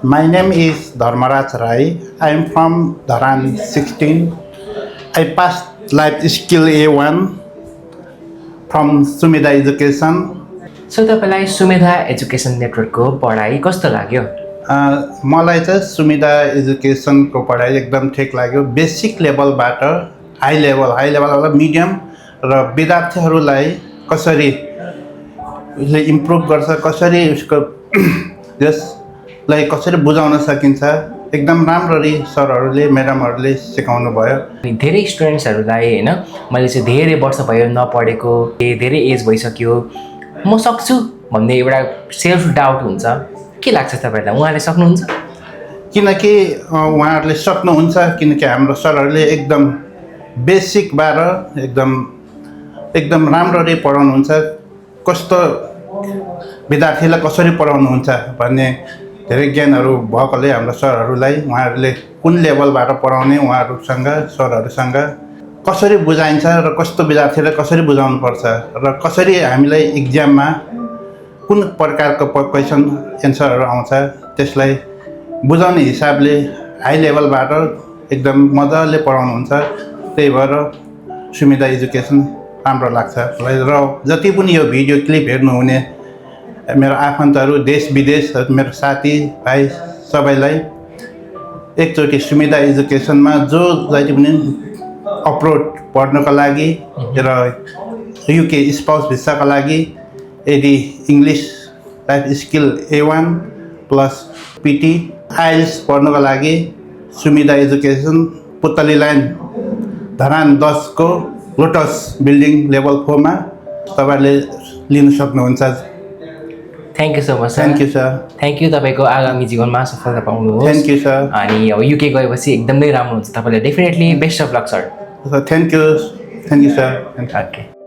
My name is Dharmaraj Rai. I am from Dharan 16. I passed life skill A1 from Sumida Education. So तपाईँलाई Sumedha education नेटवर्कको पढाइ कस्तो लाग्यो? मलाई चाहिँ सुविधा एजुकेसनको पढाइ एकदम ठिक लाग्यो। बेसिक लेभलबाट हाई लेभल मिडियम र विद्यार्थीहरूलाई कसरी उसले इम्प्रुभ गर्छ, कसरी उसको यसलाई कसरी बुझाउन सकिन्छ, एकदम राम्ररी सरहरूले म्याडमहरूले सिकाउनु भयो। धेरै स्टुडेन्ट्सहरूलाई होइन मैले चाहिँ धेरै वर्ष भयो नपढेको, धेरै एज भइसक्यो, म सक्छु भन्ने एउटा सेल्फ डाउट हुन्छ। के लाग्छ तपाईँलाई, उहाँले सक्नुहुन्छ? किनकि उहाँहरूले सक्नुहुन्छ, किनकि हाम्रो सरहरूले एकदम बेसिकबाट एकदम राम्ररी पढाउनुहुन्छ। कस्तो विद्यार्थीलाई कसरी पढाउनुहुन्छ भन्ने धेरै ज्ञानहरू भएकोले हाम्रो सरहरूलाई उहाँहरूले कुन लेभलबाट पढाउने, उहाँहरूसँग सरहरूसँग कसरी बुझाइन्छ र कस्तो विद्यार्थीलाई कसरी बुझाउनुपर्छ र कसरी हामीलाई इक्जाममा कुन प्रकारको क्वेसन एन्सरहरू आउँछ त्यसलाई बुझाउने हिसाबले हाई लेभलबाट एकदम मजाले पढाउनुहुन्छ। त्यही भएर सुविधा एजुकेसन राम्रो लाग्छ र जति पनि यो भिडियो क्लिप हेर्नुहुने मेरो आफन्तहरू देश विदेश मेरो साथी भाइ सबैलाई एकचोटि सुविधा एजुकेसनमा जो जति पनि अब्रोड पढ्नको लागि र युके स्पाउस भिसाको लागि यदि English life skill A1 plus PTE IELTS पढ्नको लागि सुविधा एजुकेसन पुतली लाइन धरान 10 को लोटस बिल्डिङ लेभल 4 मा तपाईँले लिन सक्नुहुन्छ। Thank you so much sir. Thank you sir. Thank you. तपाईँको आगामी जीवनमा सफलता पाउनुहोस्। Thank you sir. अनि अब युके गएपछि एकदमै राम्रो हुन्छ तपाईँलाई। Definitely best of lock sir. Thank you sir. Okay.